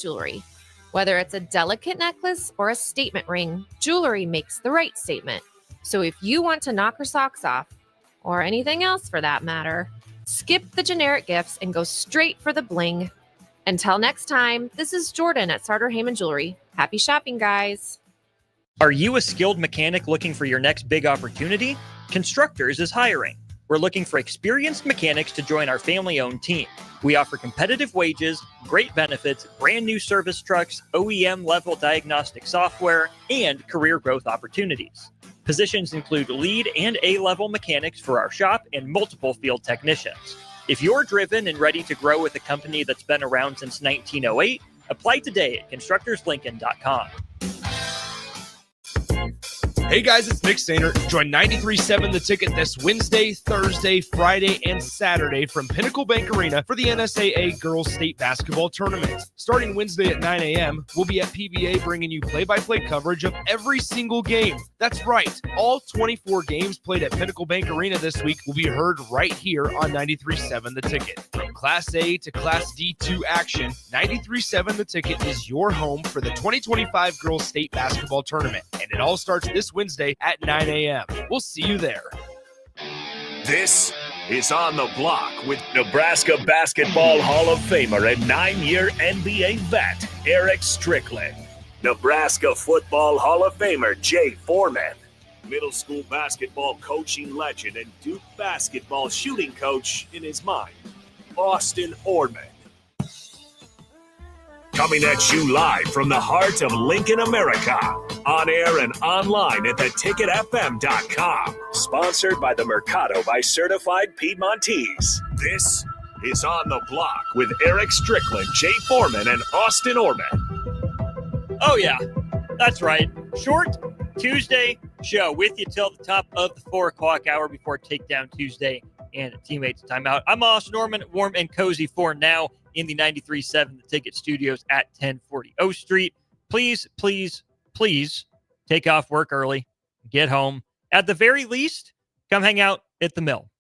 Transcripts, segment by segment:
jewelry. Whether it's a delicate necklace or a statement ring, jewelry makes the right statement. So if you want to knock her socks off, or anything else for that matter, skip the generic gifts and go straight for the bling. Until next time, this is Jordan at Sartor Heyman Jewelry. Happy shopping, guys. Are you a skilled mechanic looking for your next big opportunity? Constructors is hiring. We're looking for experienced mechanics to join our family-owned team. We offer competitive wages, great benefits, brand new service trucks, OEM-level diagnostic software, and career growth opportunities. Positions include lead and A-level mechanics for our shop and multiple field technicians. If you're driven and ready to grow with a company that's been around since 1908, apply today at constructorslincoln.com. Hey guys, it's Nick Sainer. Join 93.7 The Ticket this Wednesday, Thursday, Friday, and Saturday from Pinnacle Bank Arena for the NSAA Girls State Basketball Tournament. Starting Wednesday at 9 a.m., we'll be at PBA bringing you play-by-play coverage of every single game. That's right. All 24 games played at Pinnacle Bank Arena this week will be heard right here on 93.7 The Ticket. From Class A to Class D2 action, 93.7 The Ticket is your home for the 2025 Girls State Basketball Tournament, and it all starts this Wednesday at 9 a.m. We'll see you there. This is On the Block with Nebraska Basketball Hall of Famer and 9-year NBA vet, Eric Strickland. Nebraska Football Hall of Famer, Jay Foreman. Middle school basketball coaching legend and Duke basketball shooting coach in his mind, Austin Orman. Coming at you live from the heart of Lincoln, America. On air and online at theticketfm.com. Sponsored by the Mercado by Certified Piedmontese. This is On the Block with Eric Strickland, Jay Foreman, and Austin Orman. Oh, yeah, that's right. Short Tuesday show with you till the top of the 4 o'clock hour before Takedown Tuesday and Teammates Timeout. I'm Austin Orman, warm and cozy for now in the 93.7 The Ticket Studios at 1040 O Street. Please, please, please take off work early. Get home. At the very least, come hang out at the mill.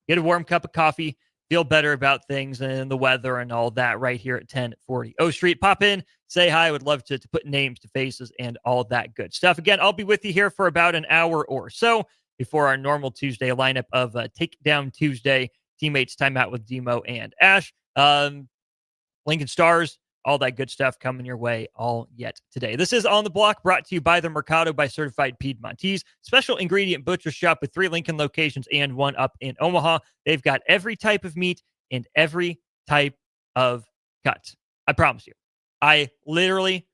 Get a warm cup of coffee. Feel better about things and the weather and all that right here at 1040 O Street. Pop in, say hi. I would love to put names to faces and all that good stuff. Again, I'll be with you here for about an hour or so before our normal Tuesday lineup of Takedown Tuesday, Teammates Timeout with Demo and Ash. Lincoln Stars, all that good stuff coming your way all yet today. This is On the Block, brought to you by the Mercado by Certified Piedmontese, special ingredient butcher shop with 3 Lincoln locations and 1 up in Omaha. They've got every type of meat and every type of cut. I promise you. I literally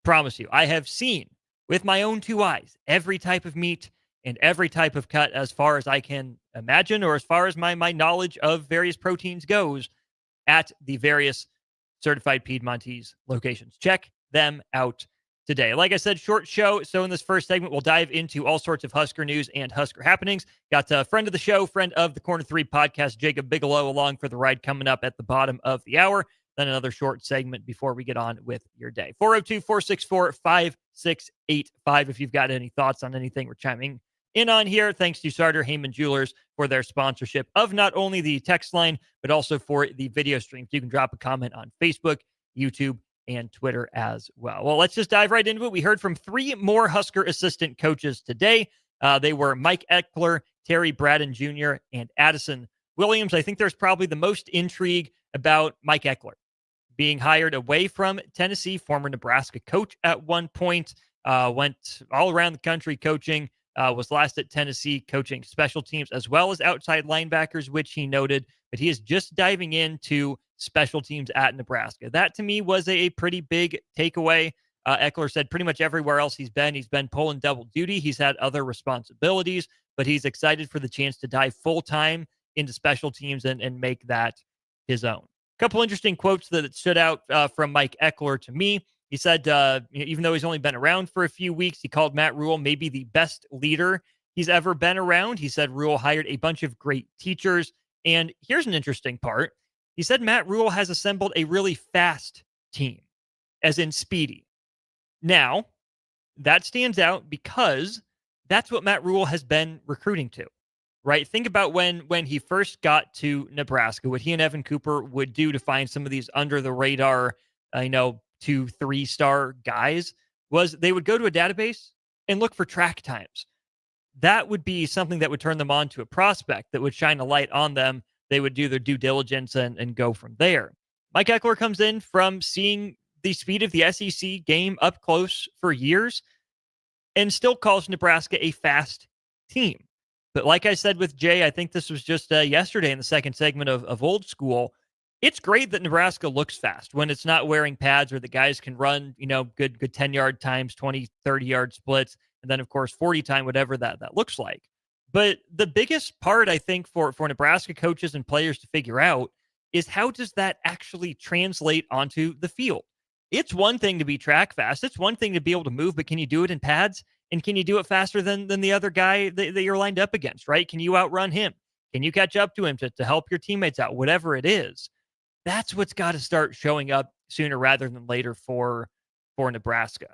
promise you. I have seen with my own 2 eyes every type of meat and every type of cut as far as I can imagine, or as far as my knowledge of various proteins goes, at the various Certified Piedmontese locations. Check them out today. Like I said, short show. So in this first segment, we'll dive into all sorts of Husker news and Husker happenings. Got a friend of the show, friend of the Corner 3 podcast, Jacob Bigelow, along for the ride coming up at the bottom of the hour. Then another short segment before we get on with your day. 402-464-5685 if you've got any thoughts on anything we're chiming in on here. Thanks to Sartor Heyman Jewelers for their sponsorship of not only the text line, but also for the video streams. You can drop a comment on Facebook, YouTube, and Twitter as well. Well, let's just dive right into it. We heard from 3 more Husker assistant coaches today. They were Mike Eckler, Terry Braden Jr., and Addison Williams. I think there's probably the most intrigue about Mike Eckler being hired away from Tennessee, former Nebraska coach at one point, went all around the country coaching. Was last at Tennessee coaching special teams as well as outside linebackers, which he noted, but he is just diving into special teams at Nebraska. That to me was a pretty big takeaway. Eckler said pretty much everywhere else he's been pulling double duty. He's had other responsibilities, but he's excited for the chance to dive full time into special teams and make that his own. A couple interesting quotes that stood out from Mike Eckler to me. He said, even though he's only been around for a few weeks, he called Matt Rule maybe the best leader he's ever been around. He said Rule hired a bunch of great teachers. And here's an interesting part. He said Matt Rule has assembled a really fast team, as in speedy. Now, that stands out because that's what Matt Rule has been recruiting to, right? Think about when he first got to Nebraska, what he and Evan Cooper would do to find some of these under the radar, 2, 3-star guys was they would go to a database and look for track times. That would be something that would turn them on to a prospect that would shine a light on them. They would do their due diligence and go from there. Mike Eckler comes in from seeing the speed of the SEC game up close for years and still calls Nebraska a fast team. But like I said with Jay, I think this was just yesterday in the second segment of Old School. It's great that Nebraska looks fast when it's not wearing pads or the guys can run, good 10-yard times, 20, 30-yard splits, and then, of course, 40 time, whatever that looks like. But the biggest part, I think, for Nebraska coaches and players to figure out is how does that actually translate onto the field? It's one thing to be track fast. It's one thing to be able to move, but can you do it in pads? And can you do it faster than the other guy that you're lined up against, right? Can you outrun him? Can you catch up to him to help your teammates out? Whatever it is, that's what's got to start showing up sooner rather than later for Nebraska.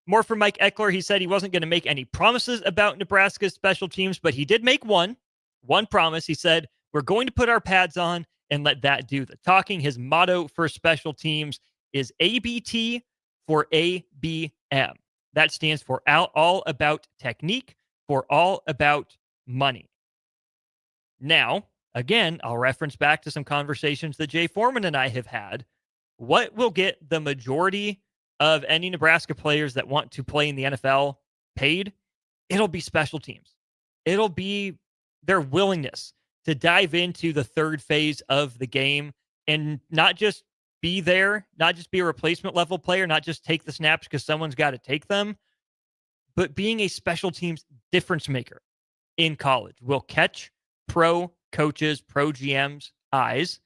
More from Mike Eckler. He said he wasn't going to make any promises about Nebraska's special teams, but he did make one promise. He said, we're going to put our pads on and let that do the talking. His motto for special teams is ABT for ABM. That stands for all about technique, for all about money. Now, again, I'll reference back to some conversations that Jay Foreman and I have had. What will get the majority of any Nebraska players that want to play in the NFL paid? It'll be special teams. It'll be their willingness to dive into the third phase of the game and not just be there, not just be a replacement level player, not just take the snaps because someone's got to take them, but being a special teams difference maker in college will catch pro coaches, pro GMs' eyes.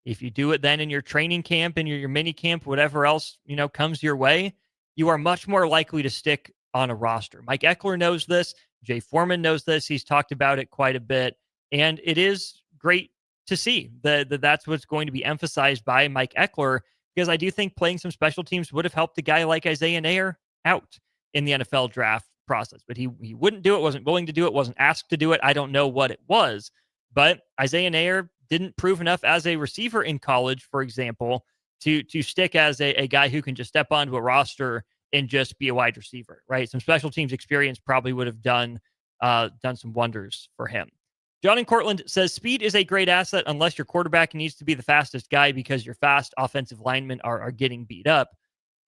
If you do it then in your training camp and your mini camp, whatever else, comes your way, you are much more likely to stick on a roster. Mike Eckler knows this. Jay Foreman knows this. He's talked about it quite a bit. And it is great to see that that's what's going to be emphasized by Mike Eckler, because I do think playing some special teams would have helped a guy like Isaiah Neyor out in the NFL draft process. But he wouldn't do it, wasn't willing to do it, wasn't asked to do it. I don't know what it was. But Isaiah Neyor didn't prove enough as a receiver in college, for example, to stick as a guy who can just step onto a roster and just be a wide receiver, right? Some special teams experience probably would have done some wonders for him. John in Cortland says, speed is a great asset unless your quarterback needs to be the fastest guy because your fast offensive linemen are getting beat up.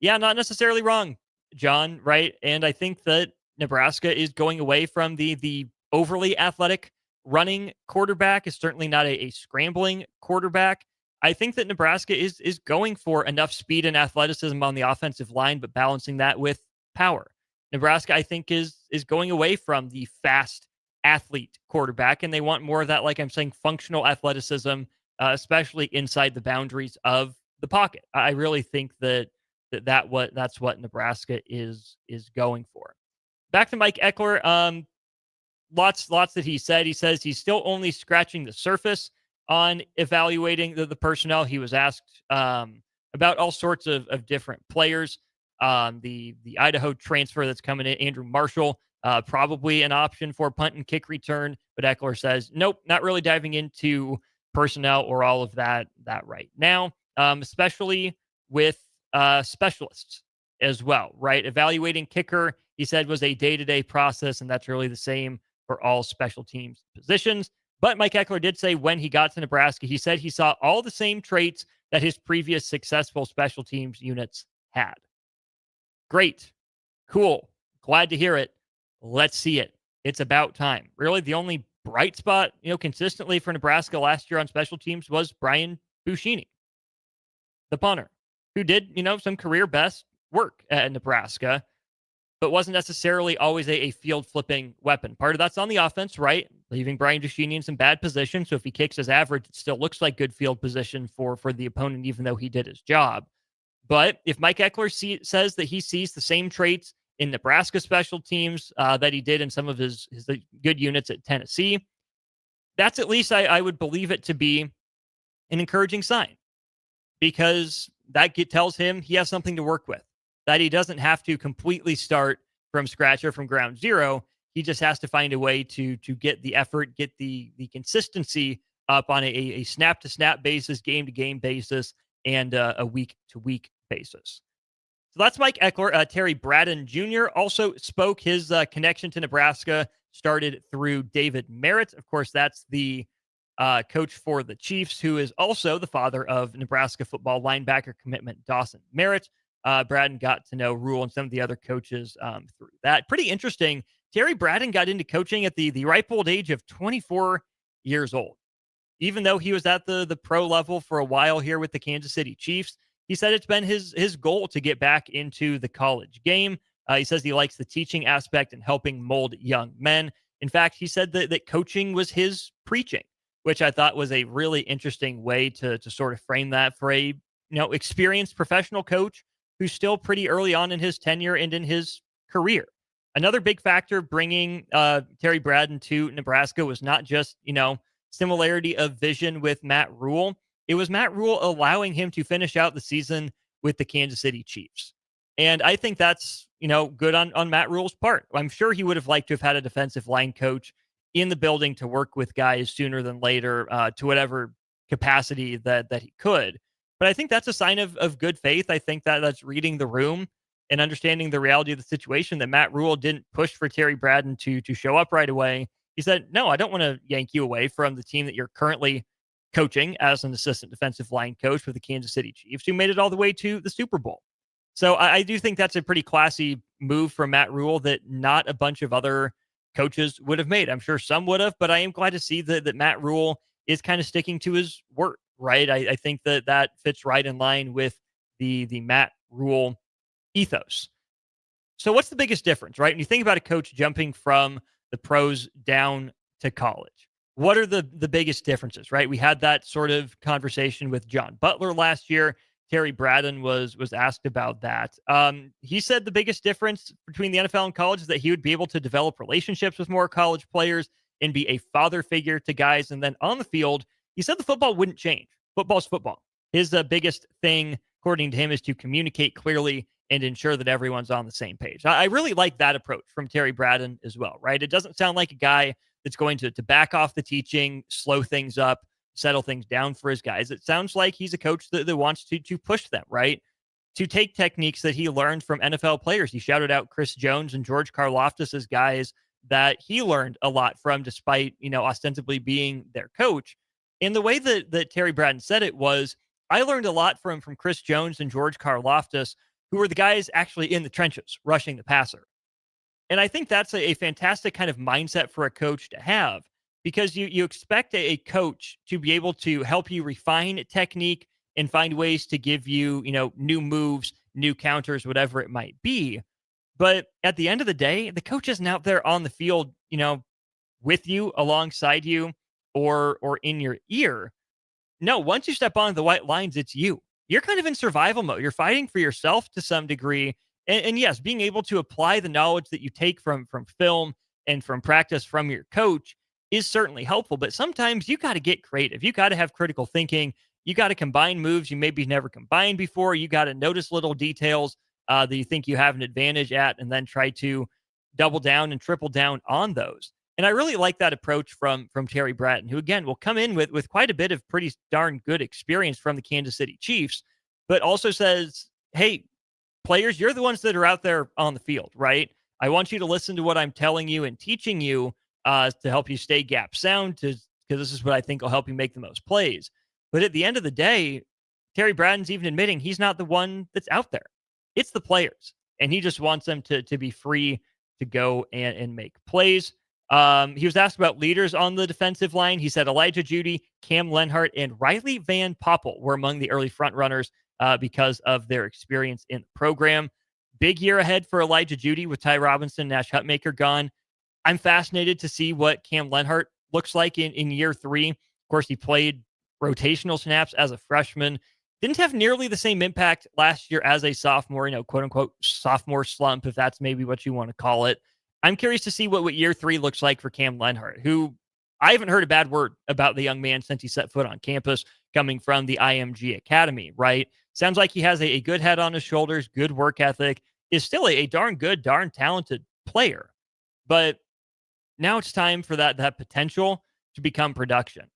Yeah, not necessarily wrong, John, right? And I think that Nebraska is going away from the overly athletic running quarterback. Is certainly not a scrambling quarterback. I think that Nebraska is going for enough speed and athleticism on the offensive line, but balancing that with power. Nebraska, I think, is going away from the fast athlete quarterback, and they want more of that, like I'm saying, functional athleticism, especially inside the boundaries of the pocket. I really think that's what Nebraska is going for. Back to Mike Eckler. Lots that he said. He says he's still only scratching the surface on evaluating the personnel. He was asked about all sorts of different players. The Idaho transfer that's coming in, Andrew Marshall, probably an option for punt and kick return. But Eckler says, nope, not really diving into personnel or all of that right now, especially with specialists as well, right? Evaluating kicker, he said, was a day-to-day process, and that's really the same for all special teams positions. But Mike Eckler did say when he got to Nebraska, he said he saw all the same traits that his previous successful special teams units had. Great. Cool. Glad to hear it. Let's see it. It's about time. Really, the only bright spot, consistently for Nebraska last year on special teams was Brian Buschini, the punter, who did, some career best work at Nebraska, but wasn't necessarily always a field flipping weapon. Part of that's on the offense, right? Leaving Brian Buschini in some bad positions. So if he kicks his average, it still looks like good field position for the opponent, even though he did his job. But if Mike Eckler says that he sees the same traits in Nebraska special teams that he did in some of his good units at Tennessee, that's at least I would believe it to be an encouraging sign, because that tells him he has something to work with, that he doesn't have to completely start from scratch or from ground zero. He just has to find a way to get the effort, get the consistency up on a snap-to-snap basis, game-to-game basis, and a week-to-week basis. So that's Mike Eckler. Terry Braden Jr. also spoke. His connection to Nebraska started through David Merritt. Of course, that's the coach for the Chiefs, who is also the father of Nebraska football linebacker commitment Dawson Merritt. Braden got to know Rule and some of the other coaches through that. Pretty interesting. Terry Braden got into coaching at the ripe old age of 24 years old. Even though he was at the pro level for a while here with the Kansas City Chiefs, he said it's been his goal to get back into the college game. He says he likes the teaching aspect and helping mold young men. In fact, he said that coaching was his preaching, which I thought was a really interesting way to sort of frame that for a experienced professional coach who's still pretty early on in his tenure and in his career. Another big factor bringing Terry Braden to Nebraska was not just, similarity of vision with Matt Rule. It was Matt Rule allowing him to finish out the season with the Kansas City Chiefs. And I think that's, good on Matt Rule's part. I'm sure he would have liked to have had a defensive line coach in the building to work with guys sooner than later to whatever capacity that he could. But I think that's a sign of good faith. I think that's reading the room and understanding the reality of the situation, that Matt Rule didn't push for Terry Braden to show up right away. He said, no, I don't want to yank you away from the team that you're currently coaching as an assistant defensive line coach with the Kansas City Chiefs, who made it all the way to the Super Bowl. So I do think that's a pretty classy move from Matt Rule that not a bunch of other coaches would have made. I'm sure some would have, but I am glad to see that Matt Rule is kind of sticking to his word, right? I think that fits right in line with the Matt Rule ethos. So what's the biggest difference, right? When you think about a coach jumping from the pros down to college, what are the biggest differences, right? We had that sort of conversation with John Butler last year. Terry Braden was asked about that. He said the biggest difference between the NFL and college is that he would be able to develop relationships with more college players and be a father figure to guys. And then on the field, he said the football wouldn't change. Football's football. His biggest thing, according to him, is to communicate clearly and ensure that everyone's on the same page. I really like that approach from Terry Braden as well, right? It doesn't sound like a guy that's going to back off the teaching, slow things up, settle things down for his guys. It sounds like he's a coach that wants to push them, right? To take techniques that he learned from NFL players. He shouted out Chris Jones and George Karlaftis as guys that he learned a lot from, despite, ostensibly being their coach. And the way that Terry Braden said it was, I learned a lot from Chris Jones and George Karlaftis, who were the guys actually in the trenches, rushing the passer. And I think that's a fantastic kind of mindset for a coach to have, because you expect a coach to be able to help you refine technique and find ways to give you, new moves, new counters, whatever it might be. But at the end of the day, the coach isn't out there on the field, with you, alongside you, or in your ear. No, once you step on the white lines, it's you. You're kind of in survival mode. You're fighting for yourself to some degree. And yes, being able to apply the knowledge that you take from film and from practice from your coach is certainly helpful. But sometimes you got to get creative. You got to have critical thinking. You got to combine moves you maybe never combined before. You got to notice little details that you think you have an advantage at, and then try to double down and triple down on those. And I really like that approach from Terry Braden, who, again, will come in with quite a bit of pretty darn good experience from the Kansas City Chiefs, but also says, hey, players, you're the ones that are out there on the field, right? I want you to listen to what I'm telling you and teaching you to help you stay gap sound, because this is what I think will help you make the most plays. But at the end of the day, Terry Braden's even admitting he's not the one that's out there. It's the players. And he just wants them to be free to go and make plays. He was asked about leaders on the defensive line. He said Elijah Jeudy, Cam Lenhart, and Riley Van Poppel were among the early front runners because of their experience in the program. Big year ahead for Elijah Jeudy with Ty Robinson, Nash Hutmaker gone. I'm fascinated to see what Cam Lenhart looks like in year 3. Of course, he played rotational snaps as a freshman. Didn't have nearly the same impact last year as a sophomore, quote unquote sophomore slump, if that's maybe what you want to call it. I'm curious to see what year 3 looks like for Cam Lenhart, who I haven't heard a bad word about the young man since he set foot on campus, coming from the IMG Academy, right? Sounds like he has a good head on his shoulders, good work ethic, is still a darn good, darn talented player. But now it's time for that potential to become production,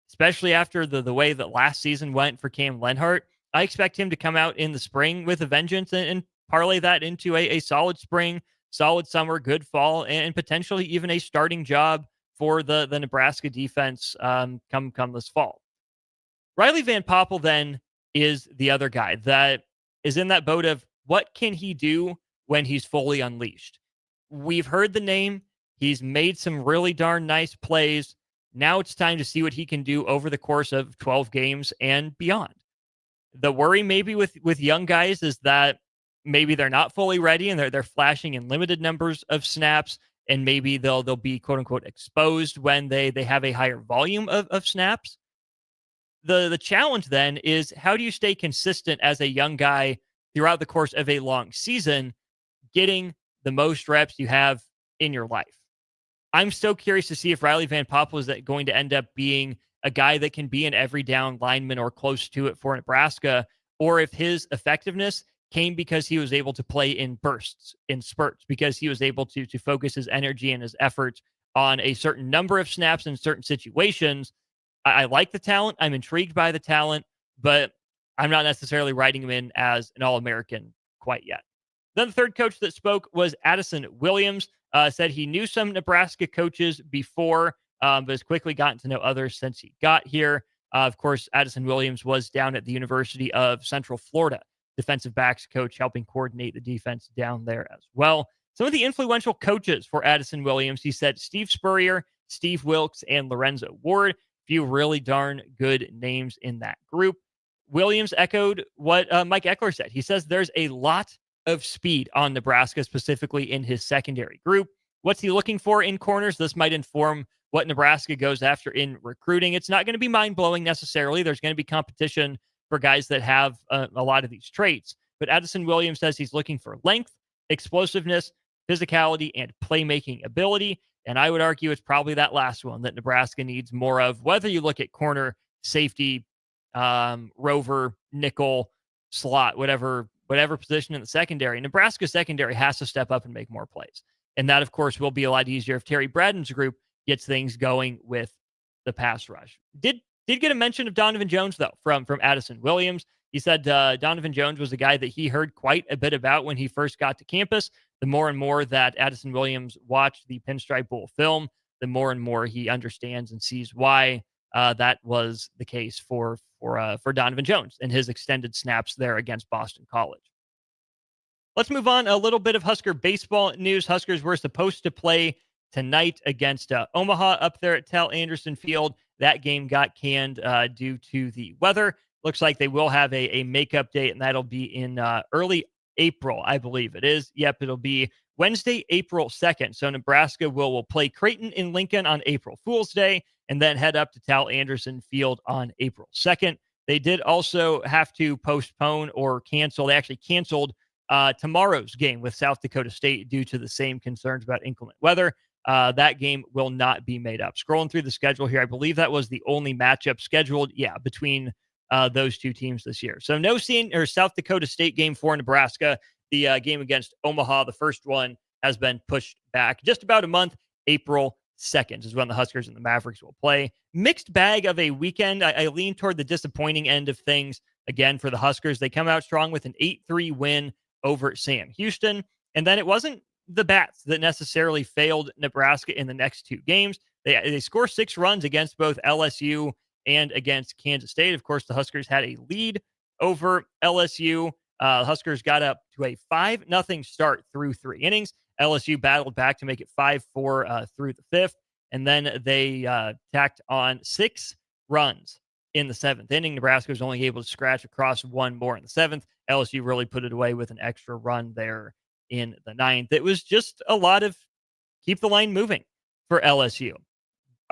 especially after the way that last season went for Cam Lenhart. I expect him to come out in the spring with a vengeance and parlay that into a solid spring, solid summer, good fall, and potentially even a starting job for the Nebraska defense come this fall. Riley Van Poppel then is the other guy that is in that boat of what can he do when he's fully unleashed? We've heard the name. He's made some really darn nice plays. Now it's time to see what he can do over the course of 12 games and beyond. The worry maybe with young guys is that maybe they're not fully ready and they're flashing in limited numbers of snaps, and maybe they'll be quote unquote exposed when they have a higher volume of snaps. The challenge then is, how do you stay consistent as a young guy throughout the course of a long season, getting the most reps you have in your life? I'm so curious to see if Riley Van Poppel is going to end up being a guy that can be an every down lineman or close to it for Nebraska, or if his effectiveness came because he was able to play in bursts, in spurts, because he was able to focus his energy and his efforts on a certain number of snaps in certain situations. I like the talent. I'm intrigued by the talent, but I'm not necessarily writing him in as an All-American quite yet. Then the third coach that spoke was Addison Williams. Said he knew some Nebraska coaches before, but has quickly gotten to know others since he got here. Of course, Addison Williams was down at the University of Central Florida, defensive backs coach, helping coordinate the defense down there as well. Some of the influential coaches for Addison Williams, he said Steve Spurrier, Steve Wilkes, and Lorenzo Ward. Few really darn good names in that group. Williams echoed what Mike Eckler said. He says there's a lot of speed on Nebraska, specifically in his secondary group. What's he looking for in corners? This might inform what Nebraska goes after in recruiting. It's not going to be mind-blowing necessarily. There's going to be competition for guys that have a lot of these traits. But Addison Williams says he's looking for length, explosiveness, physicality, and playmaking ability. And I would argue it's probably that last one that Nebraska needs more of, whether you look at corner, safety, rover, nickel, slot, whatever position in the secondary. Nebraska secondary has to step up and make more plays. And that, of course, will be a lot easier if Terry Braden's group gets things going with the pass rush. Did get a mention of Donovan Jones, though, from Addison Williams. He said Donovan Jones was a guy that he heard quite a bit about when he first got to campus. The more and more that Addison Williams watched the Pinstripe Bowl film, the more and more he understands and sees why that was the case for Donovan Jones and his extended snaps there against Boston College. Let's move on. A little bit of Husker baseball news. Huskers were supposed to play tonight against Omaha up there at Tal Anderson Field. That game got canned due to the weather. Looks like they will have a makeup date, and that'll be in early April, I believe it is. Yep, it'll be Wednesday, April 2nd. So Nebraska will play Creighton in Lincoln on April Fool's Day and then head up to Tal Anderson Field on April 2nd. They did also have to postpone or cancel. They actually canceled tomorrow's game with South Dakota State due to the same concerns about inclement weather. That game will not be made up. Scrolling through the schedule here, I believe that was the only matchup scheduled, between those two teams this year. So no South Dakota State game for Nebraska. The game against Omaha, the first one, has been pushed back just about a month. April 2nd is when the Huskers and the Mavericks will play. Mixed bag of a weekend. I lean toward the disappointing end of things again for the Huskers. They come out strong with an 8-3 win over Sam Houston. And then it wasn't the bats that necessarily failed Nebraska in the next two games. They score 6 runs against both LSU and against Kansas State. Of course, the Huskers had a lead over LSU. Huskers got up to a 5-0 start through 3 innings. LSU battled back to make it 5-4 through the 5th. And then they tacked on 6 runs in the 7th inning. Nebraska was only able to scratch across 1 more in the 7th. LSU really put it away with an extra run there in the 9th. It was just a lot of keep the line moving for LSU.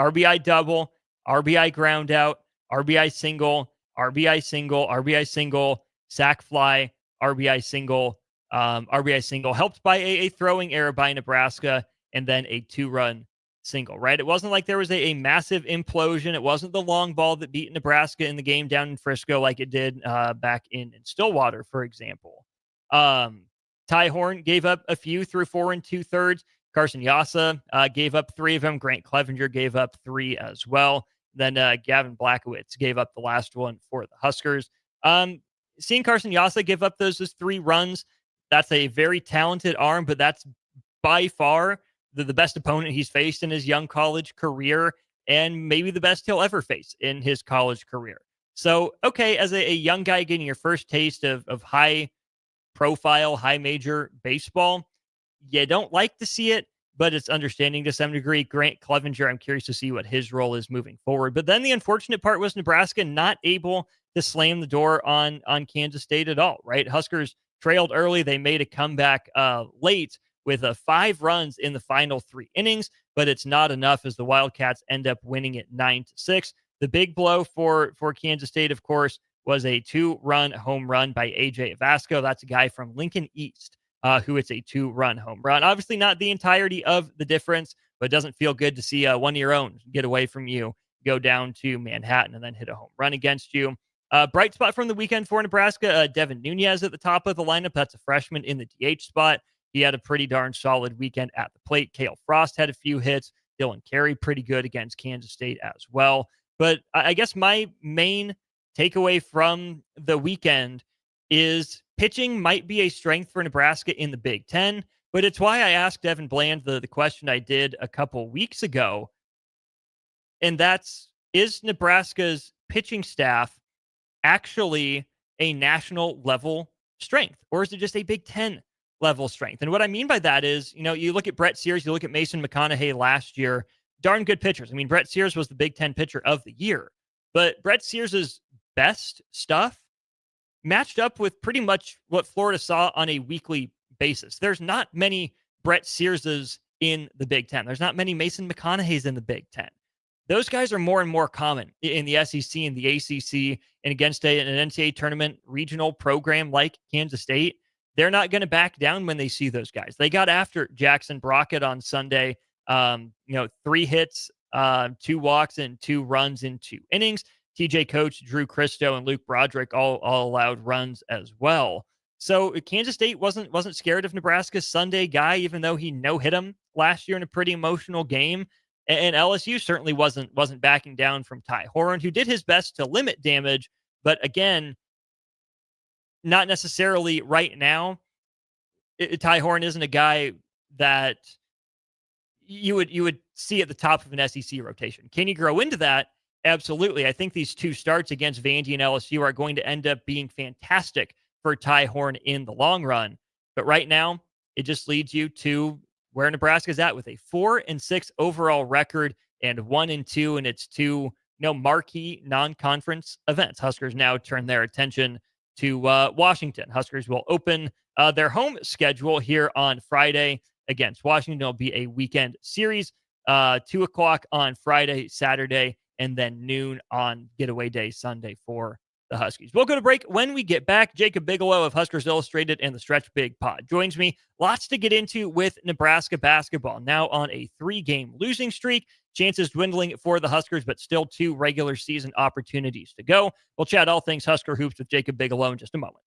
RBI double, RBI ground out, RBI single, RBI single, RBI single, sack fly, RBI single, helped by a throwing error by Nebraska, and then a 2-run single, right? It wasn't like there was a massive implosion. It wasn't the long ball that beat Nebraska in the game down in Frisco like it did back in Stillwater, for example. Ty Horn gave up a few through 4 2/3. Carson Yassa gave up 3 of them. Grant Clevenger gave up 3 as well. Then Gavin Blackowitz gave up the last one for the Huskers. Seeing Carson Yassa give up those 3 runs, That's a very talented arm, but that's by far the best opponent he's faced in his young college career, and maybe the best he'll ever face in his college career. So, okay, as a young guy getting your first taste of high profile, high major baseball, you don't like to see it, but it's understanding to some degree. Grant Clevenger, I'm curious to see what his role is moving forward. But then the unfortunate part was Nebraska not able to slam the door on Kansas State at all, right? Huskers trailed early. They made a comeback late with 5 runs in the final 3 innings, but it's not enough as the Wildcats end up winning it 9-6. The big blow for Kansas State, of course, was a 2-run home run by A.J. Vasco. That's a guy from Lincoln East, who hits a 2-run home run. Obviously not the entirety of the difference, but it doesn't feel good to see one of your own get away from you, go down to Manhattan, and then hit a home run against you. Bright spot from the weekend for Nebraska, Devin Nunez at the top of the lineup. That's a freshman in the DH spot. He had a pretty darn solid weekend at the plate. Cale Frost had a few hits. Dylan Carey pretty good against Kansas State as well. But I guess my main takeaway from the weekend is pitching might be a strength for Nebraska in the Big Ten, but it's why I asked Evan Bland the question I did a couple weeks ago, and that's, is Nebraska's pitching staff actually a national level strength, or is it just a Big Ten level strength? And what I mean by that is, you look at Brett Sears, you look at Mason McConaughey last year, darn good pitchers. I mean, Brett Sears was the Big Ten pitcher of the year, but Brett Sears's best stuff matched up with pretty much what Florida saw on a weekly basis. There's not many Brett Searses in the Big Ten. There's not many Mason McConaughey's in the Big Ten. Those guys are more and more common in the SEC and the ACC, and against an NCAA tournament regional program like Kansas State. They're not going to back down when they see those guys. They got after Jackson Brockett on Sunday. 3 hits, 2 walks, and 2 runs in 2 innings. TJ Coach, Drew Christo, and Luke Broderick all allowed runs as well. So Kansas State wasn't scared of Nebraska's Sunday guy, even though he no-hit him last year in a pretty emotional game. And LSU certainly wasn't backing down from Ty Horn, who did his best to limit damage, but again, not necessarily right now. Ty Horn isn't a guy that you would see at the top of an SEC rotation. Can you grow into that? Absolutely. I think these 2 starts against Vandy and LSU are going to end up being fantastic for Ty Horn in the long run. But right now, it just leads you to where Nebraska's at with a 4-6 overall record and 1-2 in its 2 marquee non-conference events. Huskers now turn their attention to Washington. Huskers will open their home schedule here on Friday against Washington. It'll be a weekend series, 2 o'clock on Friday, Saturday, and then noon on getaway day Sunday for the Huskies. We'll go to break. When we get back, Jacob Bigelow of Huskers Illustrated and the Stretch Big Pod joins me. Lots to get into with Nebraska basketball. Now on a 3-game losing streak. Chances dwindling for the Huskers, but still 2 regular season opportunities to go. We'll chat all things Husker hoops with Jacob Bigelow in just a moment.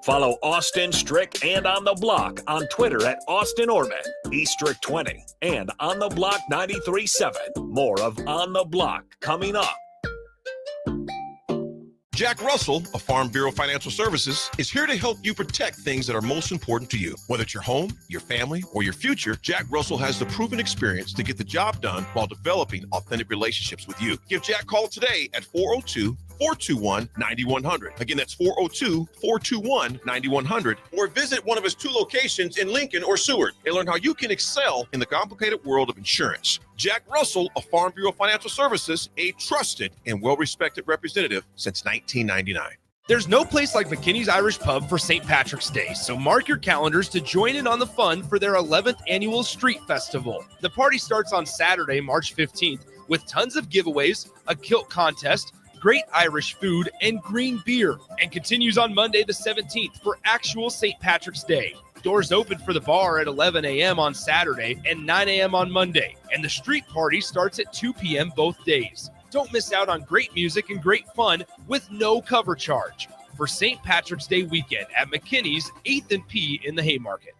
Follow Austin Strick and On the Block on Twitter at Austin Orman, eStrick20, and On the Block 93.7. More of On the Block coming up. Jack Russell of Farm Bureau Financial Services is here to help you protect things that are most important to you. Whether it's your home, your family, or your future, Jack Russell has the proven experience to get the job done while developing authentic relationships with you. Give Jack a call today at 402-421-9100. Again, that's 402-421-9100. Or visit one of his 2 locations in Lincoln or Seward and learn how you can excel in the complicated world of insurance. Jack Russell of Farm Bureau Financial Services, a trusted and well-respected representative since 1999. There's no place like McKinney's Irish Pub for St. Patrick's Day, so mark your calendars to join in on the fun for their 11th annual Street Festival. The party starts on Saturday, March 15th, with tons of giveaways, a kilt contest, great Irish food, and green beer, and continues on Monday the 17th for actual St. Patrick's Day. Doors open for the bar at 11 a.m. on Saturday and 9 a.m. on Monday, and the street party starts at 2 p.m. both days. Don't miss out on great music and great fun with no cover charge for St. Patrick's Day weekend at McKinney's 8th and P in the Haymarket.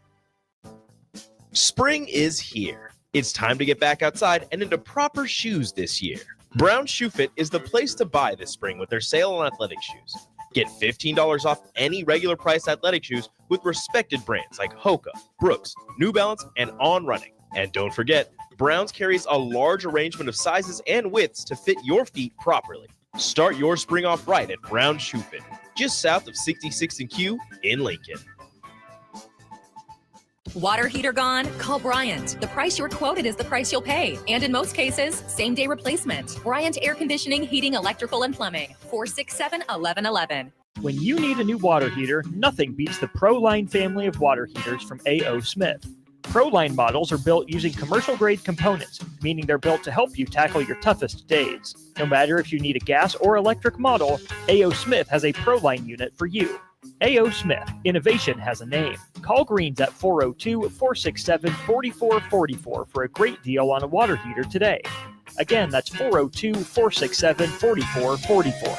Spring is here. It's time to get back outside and into proper shoes this year. Brown Shoe Fit is the place to buy this spring with their sale on athletic shoes. Get $15 off any regular price athletic shoes with respected brands like Hoka, Brooks, New Balance, and On Running. And don't forget, Browns carries a large arrangement of sizes and widths to fit your feet properly. Start your spring off right at Brown Shoe Fit, just south of 66th and Q in Lincoln. Water heater gone? Call Bryant. The price you're quoted is the price you'll pay. And in most cases, same-day replacement. Bryant Air Conditioning, Heating, Electrical, and Plumbing. 467-1111. When you need a new water heater, nothing beats the ProLine family of water heaters from A.O. Smith. ProLine models are built using commercial-grade components, meaning they're built to help you tackle your toughest days. No matter if you need a gas or electric model, A.O. Smith has a ProLine unit for you. A.O. Smith, innovation has a name. Call Greens at 402-467-4444 for a great deal on a water heater today. Again, that's 402-467-4444.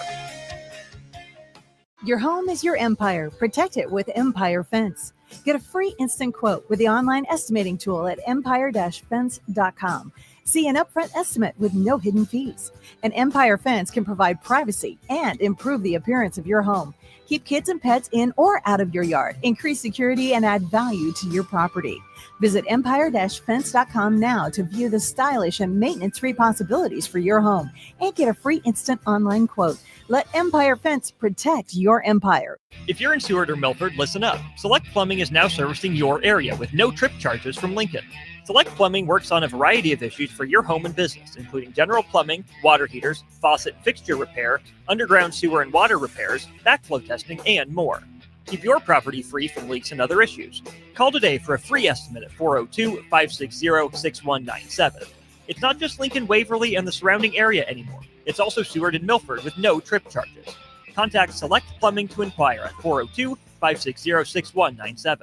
Your home is your empire. Protect it with Empire Fence. Get a free instant quote with the online estimating tool at empire-fence.com. See an upfront estimate with no hidden fees. An Empire Fence can provide privacy and improve the appearance of your home. Keep kids and pets in or out of your yard. Increase security and add value to your property. Visit empire-fence.com now to view the stylish and maintenance-free possibilities for your home and get a free instant online quote. Let Empire Fence protect your empire. If you're in Seward or Milford, listen up. Select Plumbing is now servicing your area with no trip charges from Lincoln. Select Plumbing works on a variety of issues for your home and business, including general plumbing, water heaters, faucet fixture repair, underground sewer and water repairs, backflow testing, and more. Keep your property free from leaks and other issues. Call today for a free estimate at 402-560-6197. It's not just Lincoln, Waverly, and the surrounding area anymore. It's also Seward and Milford with no trip charges. Contact Select Plumbing to inquire at 402-560-6197.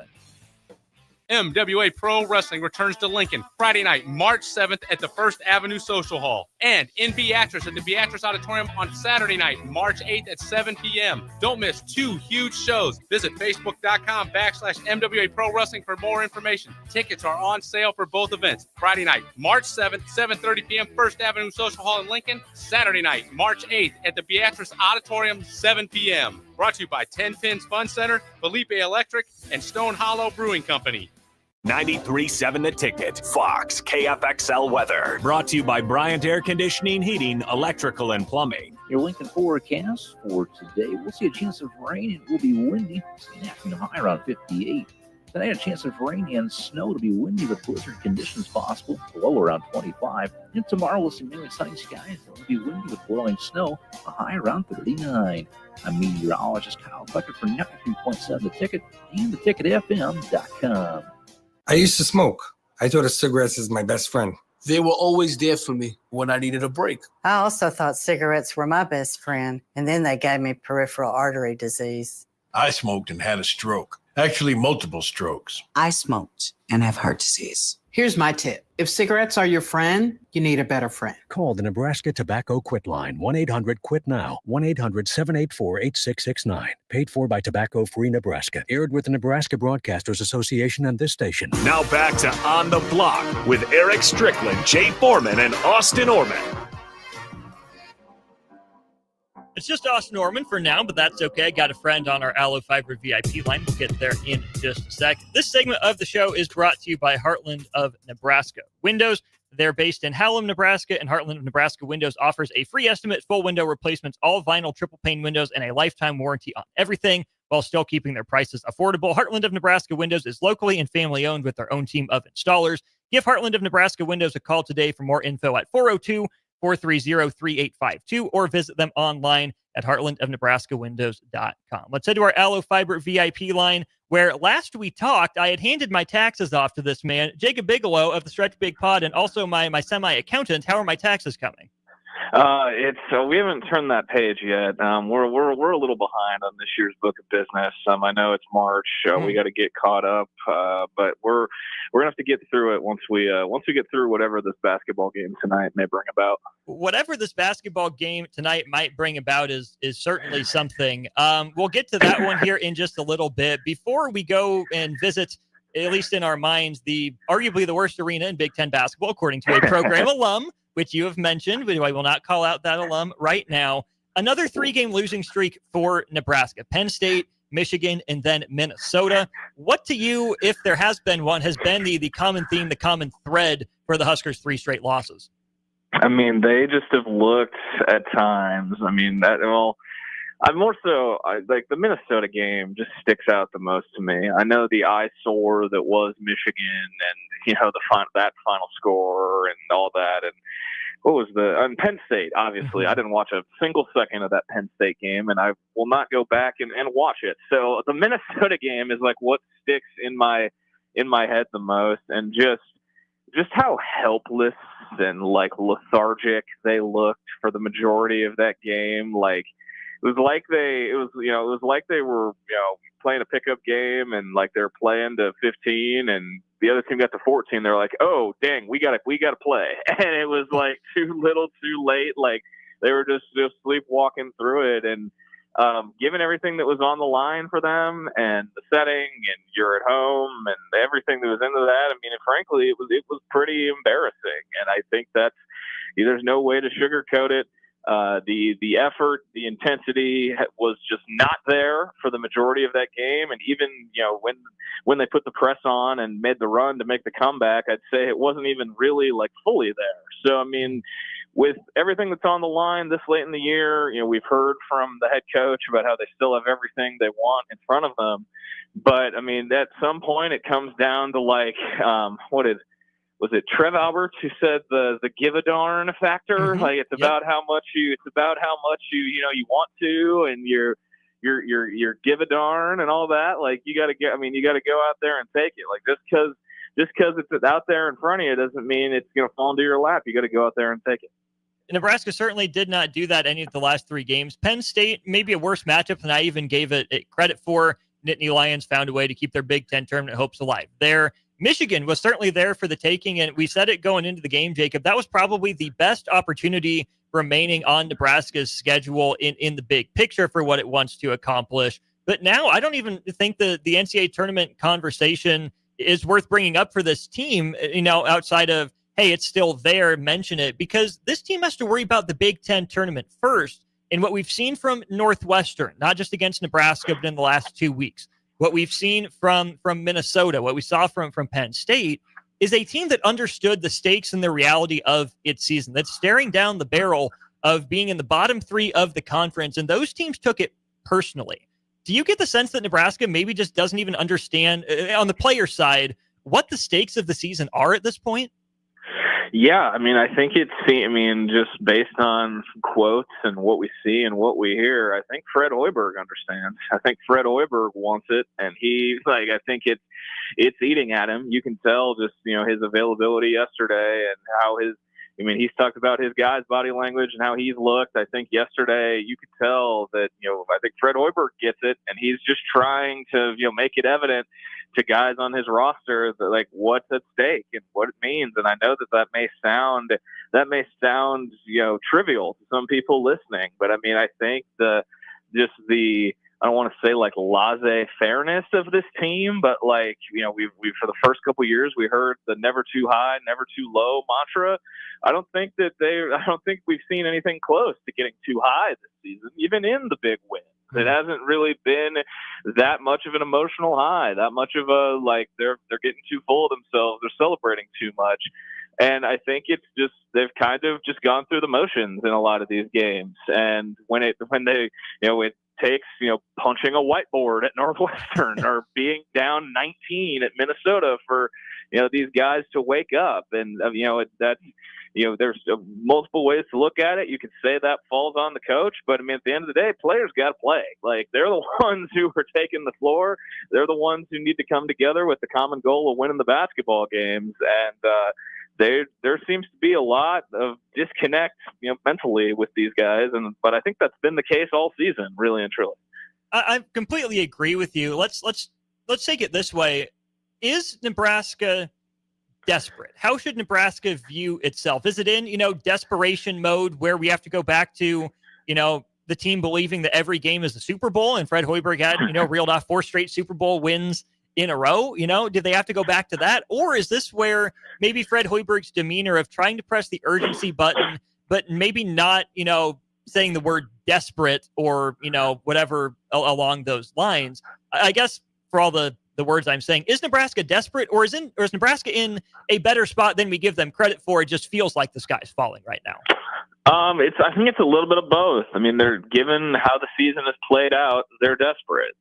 MWA Pro Wrestling returns to Lincoln Friday night, March 7th at the First Avenue Social Hall. And in Beatrice at the Beatrice Auditorium on Saturday night, March 8th at 7 p.m. Don't miss two huge shows. Visit Facebook.com/MWA Pro Wrestling for more information. Tickets are on sale for both events. Friday night, March 7th, 7:30 p.m. First Avenue Social Hall in Lincoln. Saturday night, March 8th at the Beatrice Auditorium, 7 p.m. Brought to you by 10 Pins Fun Center, Felipe Electric, and Stone Hollow Brewing Company. 93.7 The Ticket, Fox, KFXL Weather. Brought to you by Bryant Air Conditioning, Heating, Electrical, and Plumbing. Your Lincoln forecast for today, we'll see a chance of rain. It will be windy. It's an afternoon high around 58. Tonight, a chance of rain and snow to be windy with blizzard conditions possible, low around 25. And tomorrow, we'll see mainly sunny skies. It will be windy with blowing snow, a high around 39. I'm meteorologist Kyle Becker for 93.7 The Ticket and theticketfm.com. I used to smoke. I thought of cigarettes as my best friend. They were always there for me when I needed a break. I also thought cigarettes were my best friend, and then they gave me peripheral artery disease. I smoked and had a stroke. Actually, multiple strokes. I smoked and have heart disease. Here's my tip. If cigarettes are your friend, you need a better friend. Call the Nebraska Tobacco Quit Line, 1-800-QUIT-NOW, 1-800-784-8669. Paid for by Tobacco Free Nebraska. Aired with the Nebraska Broadcasters Association and this station. Now back to On the Block with Eric Strickland, Jay Foreman, and Austin Orman. It's just Austin Orman for now, but that's okay. I got a friend on our Aloe Fiber VIP line. We'll get there in just a sec. This segment of the show is brought to you by Heartland of Nebraska Windows. They're based in Hallam, Nebraska, and Heartland of Nebraska Windows offers a free estimate, full window replacements, all vinyl triple pane windows, and a lifetime warranty on everything while still keeping their prices affordable. Heartland of Nebraska Windows is locally and family owned with their own team of installers. Give Heartland of Nebraska Windows a call today for more info at 402-430-3852 or visit them online at heartlandofnebraskawindows.com. Let's head to our Aloe Fiber VIP line, where last we talked, I had handed my taxes off to this man, Jacob Bigelow of the Stretch Big Pod, and also my semi-accountant. How are my taxes coming? We haven't turned that page yet. We're a little behind on this year's book of business. I know it's March. We got to get caught up, but we're gonna have to get through it once we get through whatever this basketball game tonight may bring about. Whatever this basketball game tonight might bring about is certainly something. We'll get to that one here in just a little bit. Before we go and visit, at least in our minds, arguably the worst arena in Big Ten basketball, according to a program alum, which you have mentioned, but I will not call out that alum right now. Another 3-game losing streak for Nebraska. Penn State, Michigan, and then Minnesota. What to you, if there has been one, has been the common theme, the common thread for the Huskers' 3 straight losses? I mean, they just have looked at times. I mean, I'm more so like the Minnesota game just sticks out the most to me. I know the eyesore that was Michigan, and that final score and all that, and what was and Penn State. Obviously, I didn't watch a single second of that Penn State game, and I will not go back and watch it. So the Minnesota game is like what sticks in my head the most, and just how helpless and like lethargic they looked for the majority of that game. Like it was like they were playing a pickup game, and like they're playing to 15 and the other team got to 14. They're like, oh dang, we gotta play. And it was like too little too late. Like they were just sleepwalking through it. And given everything that was on the line for them and the setting and you're at home and everything that was into that, I mean, frankly, it was pretty embarrassing. And I think there's no way to sugarcoat it. The effort, the intensity was just not there for the majority of that game. And even, when they put the press on and made the run to make the comeback, I'd say it wasn't even really like fully there. So, I mean, with everything that's on the line this late in the year, we've heard from the head coach about how they still have everything they want in front of them. But I mean, at some point it comes down to like, was it Trev Alberts who said the give a darn factor? Mm-hmm. Like it's about how much you want to, and you're give a darn and all that. Like you got to go out there and take it. Like just because it's out there in front of you doesn't mean it's going to fall into your lap. You got to go out there and take it. Nebraska certainly did not do that any of the last 3 games. Penn State, maybe a worse matchup than I even gave it credit for. Nittany Lions found a way to keep their Big Ten tournament hopes alive. Michigan was certainly there for the taking, and we said it going into the game, Jacob. That was probably the best opportunity remaining on Nebraska's schedule in the big picture for what it wants to accomplish. But now I don't even think the NCAA tournament conversation is worth bringing up for this team, outside of, hey, it's still there, mention it, because this team has to worry about the Big Ten tournament first. And what we've seen from Northwestern, not just against Nebraska, but in the last 2 weeks, what we've seen from Minnesota, what we saw from Penn State, is a team that understood the stakes and the reality of its season, that's staring down the barrel of being in the bottom 3 of the conference, and those teams took it personally. Do you get the sense that Nebraska maybe just doesn't even understand, on the player side, what the stakes of the season are at this point? Yeah, I mean, I think just based on quotes and what we see and what we hear, I think Fred Hoiberg understands. I think Fred Hoiberg wants it, and I think it's eating at him. You can tell just, his availability yesterday and how he's talked about his guys' body language and how he's looked. I think yesterday you could tell that, I think Fred Hoiberg gets it, and he's just trying to, make it evident to guys on his roster that like what's at stake and what it means. And I know that may sound trivial to some people listening, but I mean, I think I don't want to say like laissez-fairness of this team, but like, we've for the first couple of years, we heard the never too high, never too low mantra. I don't think we've seen anything close to getting too high this season, even in the big win. It hasn't really been that much of an emotional high, that much of a, like, they're getting too full of themselves. They're celebrating too much. And I think it's just, they've kind of just gone through the motions in a lot of these games. And when it takes, punching a whiteboard at Northwestern or being down 19 at Minnesota for, these guys to wake up. And, there's multiple ways to look at it. You could say that falls on the coach, but I mean, at the end of the day, players got to play. Like, they're the ones who are taking the floor. They're the ones who need to come together with the common goal of winning the basketball games. And there seems to be a lot of disconnect, mentally with these guys. But I think that's been the case all season, really and truly. I completely agree with you. Let's take it this way. Is Nebraska desperate? How should Nebraska view itself? Is it in, desperation mode where we have to go back to, the team believing that every game is the Super Bowl, and Fred Hoiberg had, reeled off 4 straight Super Bowl wins in a row? Did they have to go back to that? Or is this where maybe Fred Hoiberg's demeanor of trying to press the urgency button, but maybe not, saying the word desperate or, whatever along those lines. I guess for all the words I'm saying, is Nebraska desperate or is Nebraska in a better spot than we give them credit for? It just feels like the sky's falling right now. I think it's a little bit of both. I mean, they're given how the season has played out, they're desperate.